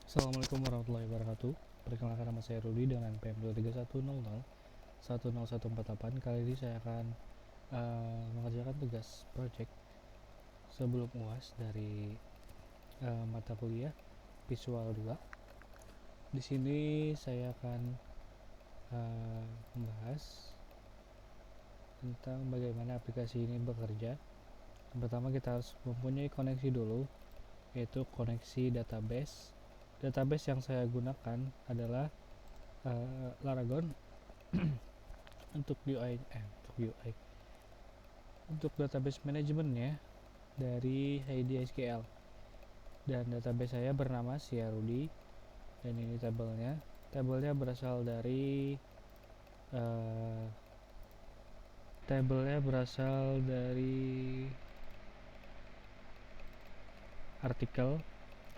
Assalamualaikum warahmatullahi wabarakatuh. Perkenalkan, nama saya Rudi dengan PM 23100 10148. Kali ini saya akan mengerjakan tugas project sebelum UAS dari mata kuliah Visual 2. Di sini saya akan membahas tentang bagaimana aplikasi ini bekerja. Yang pertama, kita harus mempunyai koneksi dulu, yaitu koneksi database. Database yang saya gunakan adalah Laragon untuk UI. Untuk database manajemennya dari HDSQL, dan database saya bernama Siarudi, dan ini tabelnya berasal dari artikel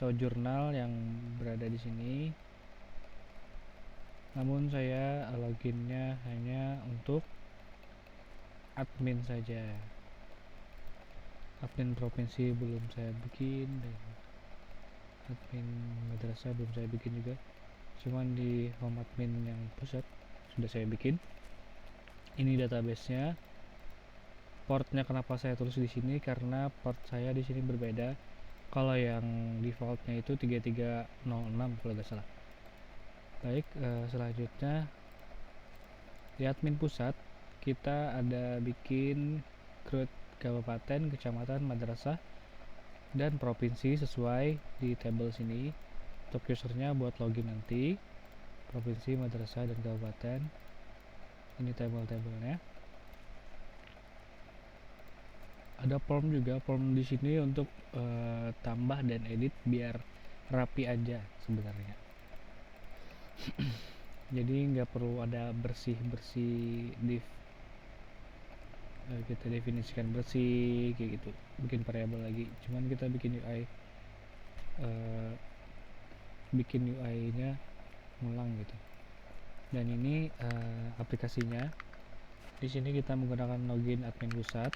atau jurnal yang berada di sini. Namun saya loginnya hanya untuk admin saja. Admin provinsi belum saya bikin, dan admin madrasah belum saya bikin juga. Cuman di home admin yang pusat sudah saya bikin. Ini databasenya. Portnya kenapa saya tulis di sini? Karena port saya di sini berbeda. Kalau yang defaultnya itu 3306 kalau tidak salah. Baik, selanjutnya di admin pusat kita ada bikin CRUD kabupaten, kecamatan, madrasah, dan provinsi sesuai di tabel sini. Untuk usernya buat login nanti, provinsi, madrasah, dan kabupaten. Ini tabel-tabelnya. Ada form juga, form di sini untuk tambah dan edit biar rapi aja sebenarnya. Jadi nggak perlu ada bersih div, kita definisikan bersih kayak gitu, bikin variabel lagi. Cuman kita bikin UI nya ngulang gitu. Dan ini aplikasinya. Di sini kita menggunakan login admin pusat.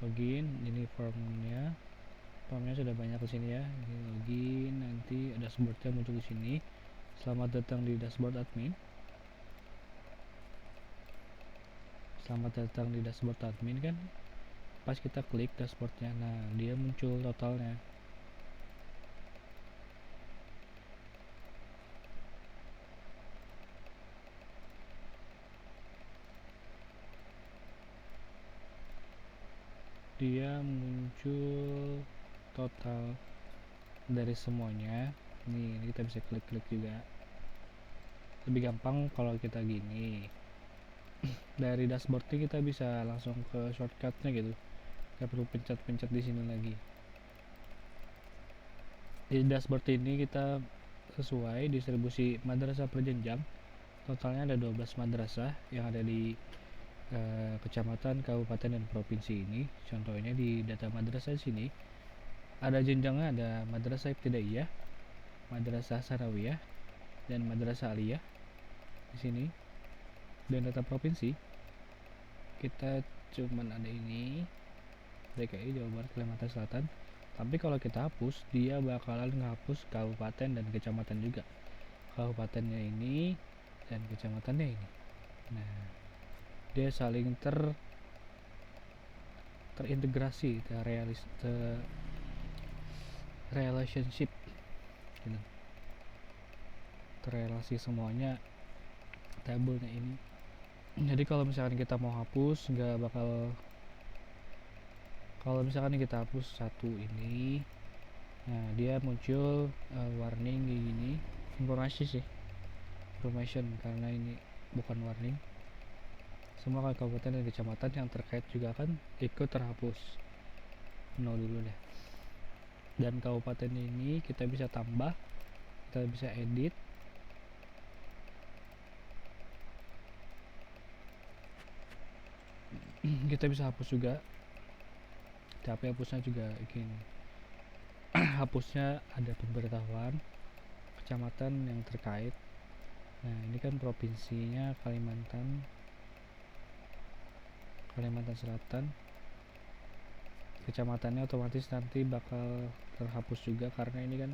Login, ini formnya sudah banyak di sini ya. Ini login, nanti dashboardnya muncul di sini. Selamat datang di dashboard admin. Selamat datang di dashboard admin kan. Pas kita klik dashboardnya, nah dia muncul totalnya. Dia muncul total dari semuanya. Ini kita bisa klik-klik juga. Lebih gampang kalau kita gini. Dari dashboard ini kita bisa langsung ke shortcutnya gitu. Gak perlu pencet-pencet di sini lagi. Di dashboard ini kita sesuai distribusi madrasah per jenjang. Totalnya ada 12 madrasah yang ada di kecamatan, kabupaten, dan provinsi ini. Contohnya di data madrasah sini ada jenjangnya, ada madrasah ibtidaiyah, madrasah sanawiyah, dan madrasah aliyah di sini. Dan data provinsi kita cuman ada ini, DKI, Jawa Barat, Kalimantan Selatan. Tapi kalau kita hapus, dia bakalan ngehapus kabupaten dan kecamatan juga. Kabupatennya ini dan kecamatannya ini. Nah, dia saling terintegrasi, relationship gitu. Terrelasi semuanya tabelnya ini. Jadi kalau misalkan kita mau hapus, nggak bakal. Kalau misalkan kita hapus satu ini, nah dia muncul warning kayak gini. Information, karena ini bukan warning. Semua kabupaten dan kecamatan yang terkait juga akan ikut terhapus. No dulu deh. Dan kabupaten ini kita bisa tambah, kita bisa edit. Kita bisa hapus juga. Tapi hapusnya juga gini. Hapusnya ada pemberitahuan kecamatan yang terkait. Nah, ini kan provinsinya Kalimantan Selatan. Kecamatannya otomatis nanti bakal terhapus juga karena ini kan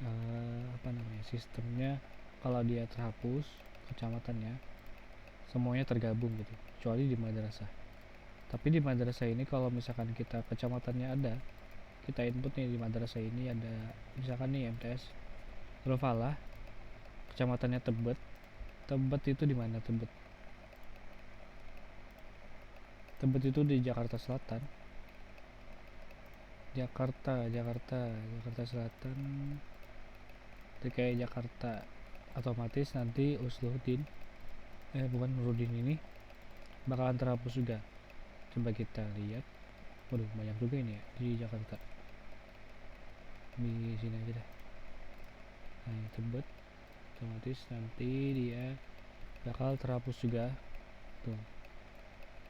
apa namanya, sistemnya kalau dia terhapus kecamatannya semuanya tergabung gitu, kecuali di madrasah. Tapi di madrasah ini kalau misalkan kita kecamatannya ada, kita input nih di madrasah ini ada misalkan nih MTS Rofalah, kecamatannya Tebet. Tebet itu di mana Tebet? Tebet itu di Jakarta Selatan. Jakarta Selatan, DKI Jakarta. Otomatis nanti Usluddin, bukan Nurudin ini bakalan terhapus juga. Coba kita lihat. Waduh, banyak juga ini ya di Jakarta. Di sini aja dah. Nah, Tebet, otomatis nanti dia bakal terhapus juga. Tuh,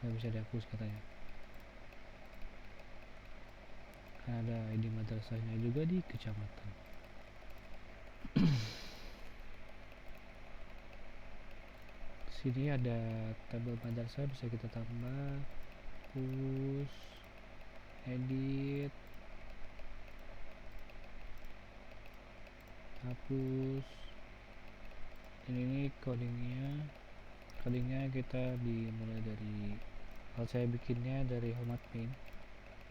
nggak bisa dihapus katanya. Karena ada ID madrasahnya juga di kecamatan. Sini ada tabel madrasah, bisa kita tambah, push, edit, hapus. Ini codingnya kita dimulai dari saya bikinnya dari home admin.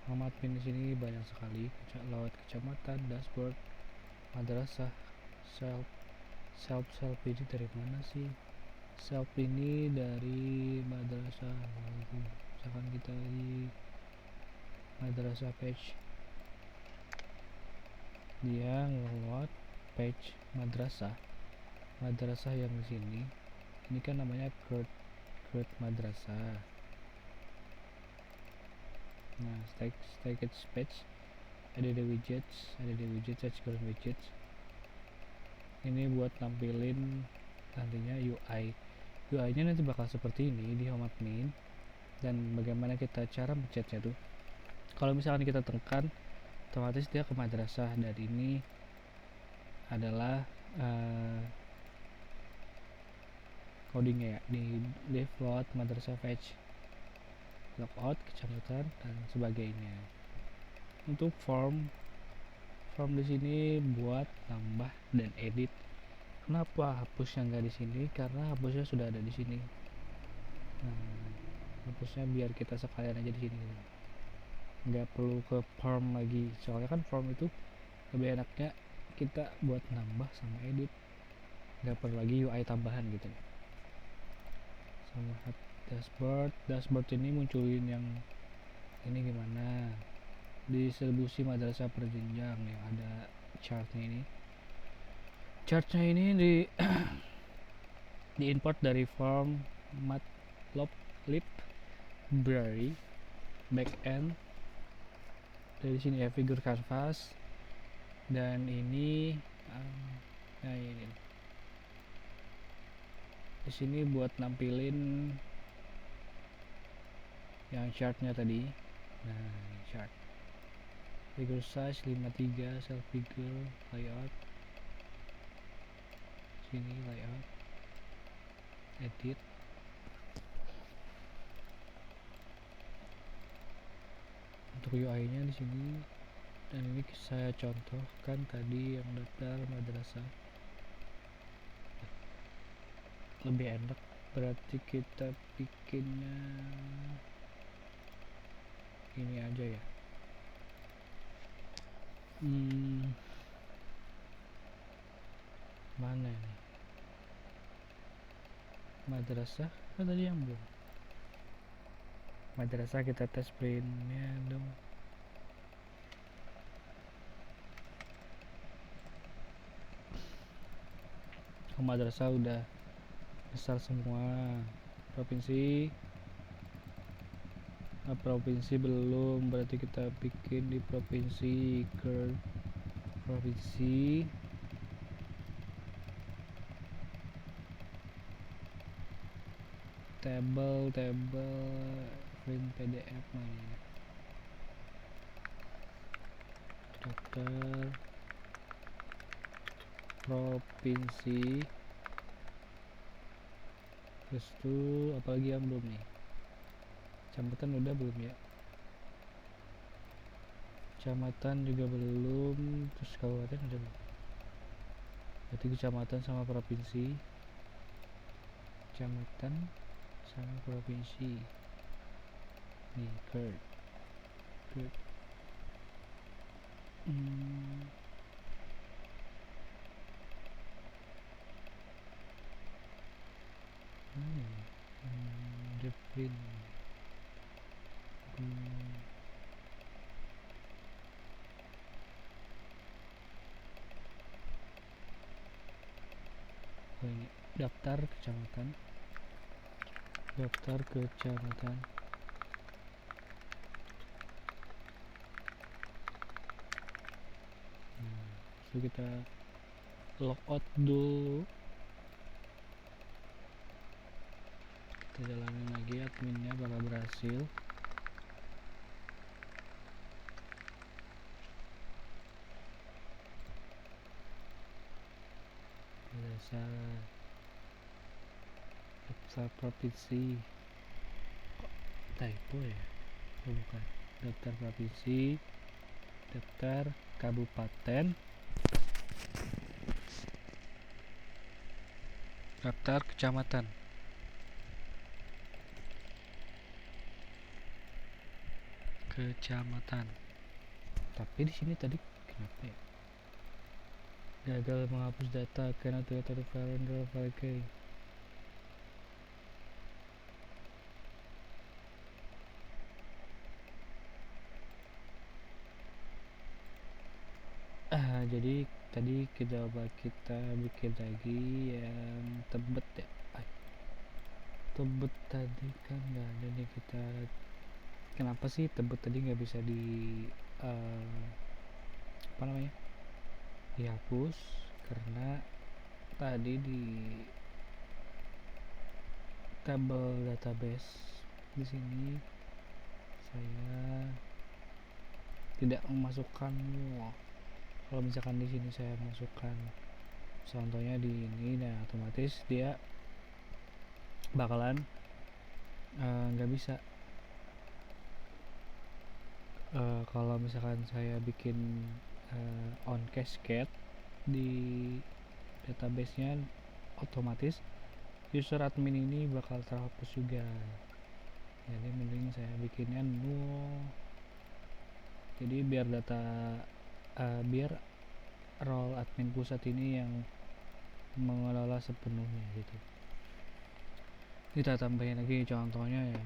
Home admin di sini banyak sekali, lewat kecamatan, dashboard, madrasah, self ini dari mana sih? Self ini dari madrasah. Misalkan kita di madrasah page, dia ngeload page madrasah yang di sini. Ini kan namanya create madrasah. Nah, stacked page, ada di widgets, section widgets. Ini buat nampilin nantinya UI nya nanti bakal seperti ini di home admin. Dan bagaimana kita cara mencetnya tuh, kalau misalkan kita tekan otomatis dia ke madrasah. Dan ini adalah codingnya ya, di default madrasah page, logout, kecamatan, dan sebagainya. Untuk form di sini buat tambah dan edit. Kenapa hapusnya nggak di sini? Karena hapusnya sudah ada di sini. Nah, hapusnya biar kita sekalian aja di sini, nggak perlu ke form lagi. Soalnya kan form itu lebih enaknya kita buat nambah sama edit, nggak perlu lagi UI tambahan gitu. Sama dashboard ini munculin yang ini gimana, distribusi madrasah per jenjang yang ada chartnya ini di di import dari form matplotlib library backend. Dari sini ya figure canvas, dan ini ini di sini buat nampilin yang chartnya tadi. Nah, chart figure size 53, self figure, layout, sini layout, edit. Untuk UI nya di sini, dan ini saya contohkan tadi yang daftar madrasah. Lebih enak berarti kita bikinnya ini aja ya. Mana nih madrasah? Kan tadi yang belum madrasah, kita tes printnya dong. Madrasah udah besar semua. Provinsi belum, berarti kita bikin di provinsi. Provinsi table print PDF mana, daftar provinsi. Terus tuh apalagi yang belum nih? Kecamatan udah belum ya? Kecamatan juga belum. Terus kabupaten udah belum? Berarti kecamatan sama provinsi, kecamatan sama provinsi nih, Kurt. Jepin. Ini daftar kecamatan. So kita logout dulu, kita jalanin lagi, adminnya bakal berhasil. Daftar provinsi, typo ya? Oh bukan, daftar provinsi, daftar kabupaten, daftar kecamatan. Tapi di sini tadi kenapa ya? Gagal menghapus data karena ternyata file key. Jadi tadi kita bikin lagi yang Tebet ya. Tebet tadi kan nggak ada nih, kita kenapa sih Tebet tadi nggak bisa apa namanya, dihapus? Karena tadi di tabel database di sini saya tidak memasukkan. Kalau misalkan di sini saya masukkan contohnya di ini, nah otomatis dia bakalan nggak bisa. Kalau misalkan saya bikin on cascade di database-nya, otomatis user admin ini bakal terhapus juga. Jadi mending saya bikinnya null. Jadi biar biar role admin pusat ini yang mengelola sepenuhnya gitu. Kita tambahin lagi contohnya yang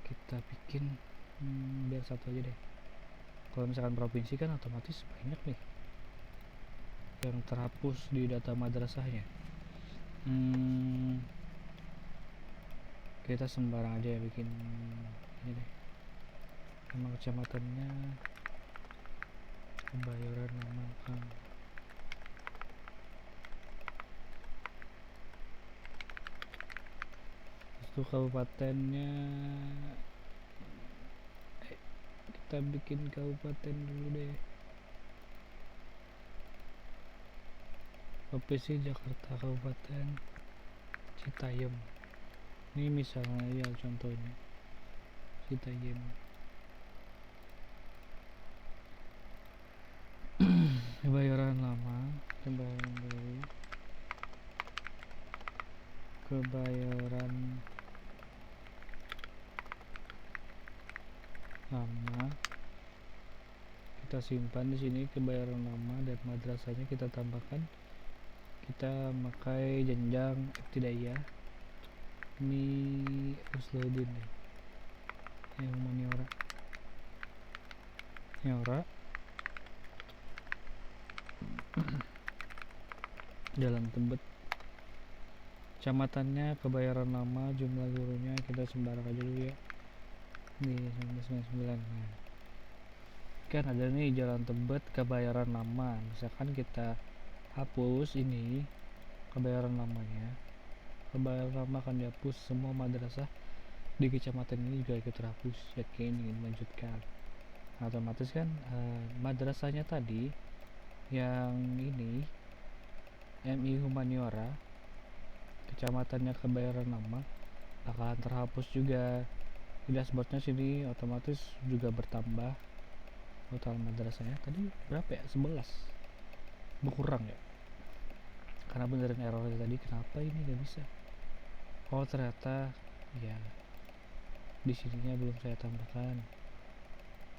kita bikin biar satu aja deh. Kalau misalkan provinsi kan otomatis banyak nih yang terhapus di data madrasahnya. Kita sembarang aja ya bikin ini deh. Nama kecamatannya Kebayoran Lama Kang. Itu kabupatennya kita bikin kabupaten dulu deh. Provinsi Jakarta, Kabupaten Citayam. Ini misalnya ya contohnya Citayam. Kebayoran Lama, Kebayoran Baru, Kebayoran Lama. Kita simpan di sini Kebayoran Lama dan madrasahnya kita tambahkan. Kita pakai jenjang ibtidaiyah. Ini Rusluddin nih. Yang Maniora. Jalan Tebet. Kecamatannya Kebayoran Lama, jumlah gurunya kita sembarang aja dulu ya. Nih 1999. Nah, kan ada nih Jalan Tebet Kebayoran Lama. Misalkan kita hapus ini Kebayoran Lamanya, Kebayoran Lama akan dihapus, semua madrasah di kecamatan ini juga ikut terhapus. Yakin ingin melanjutkan, nah, otomatis kan madrasahnya tadi yang ini MI Humaniora, kecamatannya Kebayoran Lama, bakalan terhapus juga. Di dashboardnya sini otomatis juga bertambah total madrasahnya. Tadi berapa ya? 11. berkurang ya, karena beneran errornya tadi kenapa ini nggak bisa. Oh ternyata ya di sininya belum saya tambahkan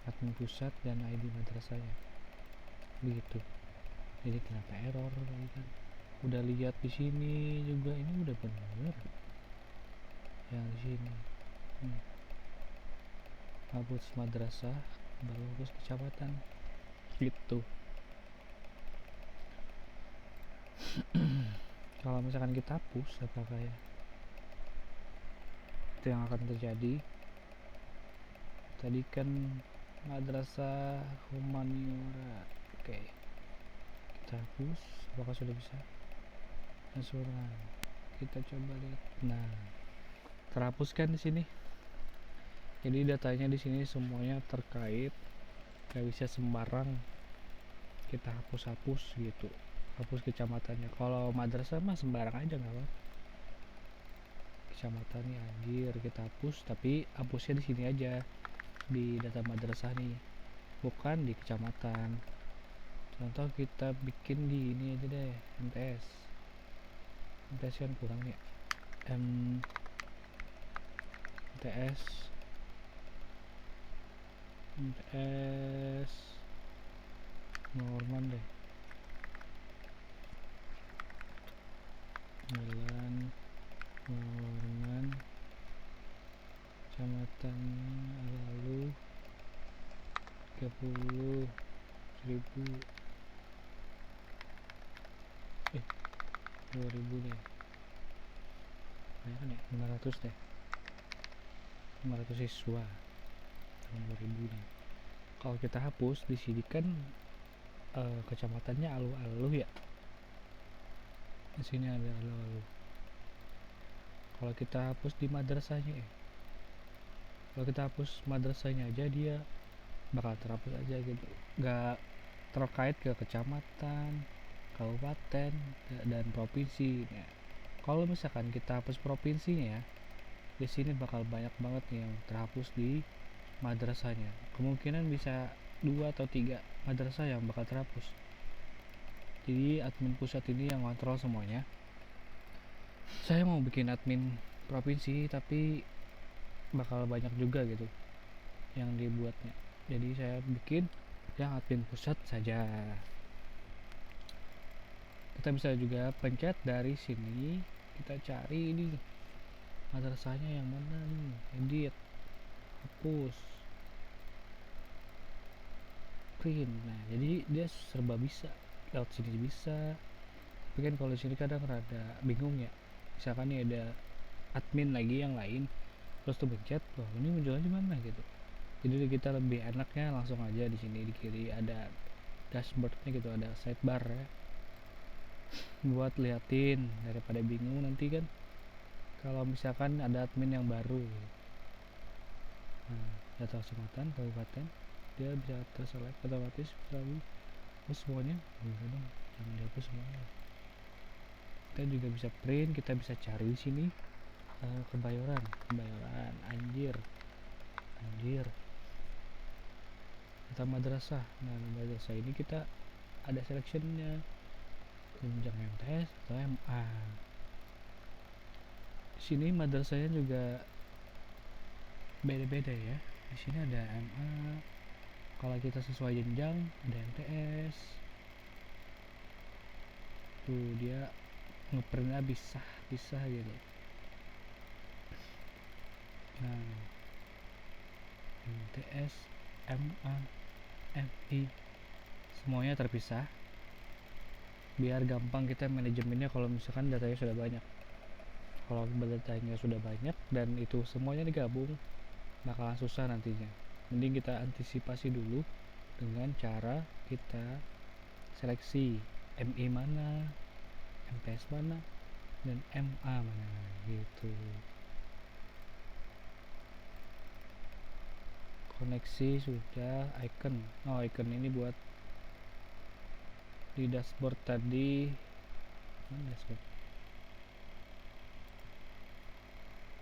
admin pusat dan ID madrasahnya begitu. Jadi kenapa error tadi kan udah lihat di sini juga, ini udah bener yang di sini. Hapus madrasah baru hapus kecamatan gitu. Kalau misalkan kita hapus, apakah ya itu yang akan terjadi? Tadi kan madrasah humaniora, oke, kita hapus. Apakah sudah bisa? Asuran, kita coba lihat. Nah, terhapus kan di sini. Jadi datanya di sini semuanya terkait, gak bisa sembarang kita hapus-hapus gitu. Hapus kecamatannya. Kalau madrasah mah sembarang aja nggak apa. Kecamatannya anjir kita hapus, tapi hapusnya di sini aja di data madrasah nih, bukan di kecamatan. Contoh kita bikin di ini aja deh, MTS. MTS kan kurang ya. MTS Norman deh. Jalan Norman, kecamatannya lalu 30.000 2000 deh, banyak kan ya, 500 deh, 500 siswa tahun 2000 nih. Kalau kita hapus di sini kan kecamatannya Alu-Alu ya, di sini ada Alu-Alu. Kalau kita hapus di madrasahnya kalau kita hapus madrasahnya aja, dia bakal terhapus aja gitu, nggak terkait ke kecamatan, kabupaten, dan provinsi ya. Kalau misalkan kita hapus provinsinya, di sini bakal banyak banget nih yang terhapus di madrasahnya. Kemungkinan bisa 2 atau 3 madrasah yang bakal terhapus. Jadi admin pusat ini yang kontrol semuanya. Saya mau bikin admin provinsi tapi bakal banyak juga gitu yang dibuatnya. Jadi saya bikin yang admin pusat saja. Kita bisa juga pencet dari sini, kita cari ini madrasahnya yang mana nih, edit, hapus, print. Nah jadi dia serba bisa, lewat sini bisa. Tapi kan kalau sini kadang rada bingung ya, misalkan nih ada admin lagi yang lain, terus tuh pencet, wah ini munculnya di mana gitu. Jadi kita lebih enaknya langsung aja di sini di kiri ada dashboardnya gitu, ada sidebar ya, buat liatin daripada bingung nanti kan kalau misalkan ada admin yang baru. Nah, data kecamatan, kabupaten, dia bisa terselect otomatis selalu. Terus semuanya bisa dong, jangan dihapus semuanya. Kita juga bisa print, kita bisa cari di sini Kebayoran, anjir, data madrasah. Nah madrasah ini kita ada selectionnya, jenjang MTS atau MA. Di sini madrasahnya juga beda-beda ya. Di sini ada MA, kalau kita sesuai jenjang ada MTS. Tuh dia ngeprintnya bisa gitu. Nah MTS, MA, MI semuanya terpisah biar gampang kita manajemennya kalau misalkan datanya sudah banyak. Kalau datanya sudah banyak dan itu semuanya digabung bakalan susah nantinya. Mending kita antisipasi dulu dengan cara kita seleksi MI mana, MTS mana, dan MA mana gitu. Koneksi sudah, icon. Oh, icon ini buat di dashboard tadi. Mana dashboard?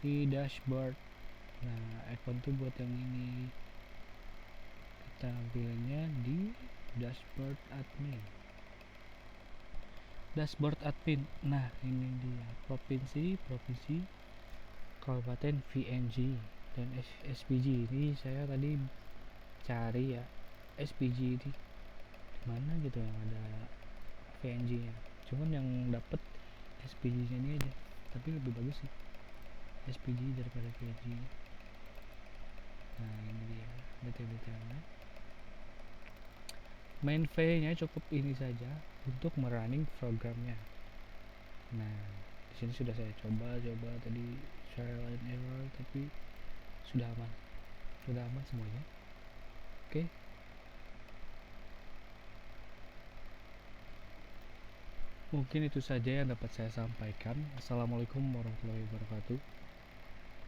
Di dashboard. Nah, icon tuh buat yang ini. Kita ambilnya di dashboard admin. Dashboard admin. Nah, ini dia provinsi, kabupaten, VNG dan SPG. Ini saya tadi cari ya SPG ini mana gitu yang ada VNG nya, cuman yang dapet SPG nya ini aja, tapi lebih bagus sih SPG daripada VNG. Nah ini dia detail-detailnya. Main V nya cukup ini saja untuk merunning programnya. Nah di sini sudah saya coba tadi trial and error, tapi sudah aman semuanya. Oke. Mungkin itu saja yang dapat saya sampaikan. Assalamualaikum warahmatullahi wabarakatuh.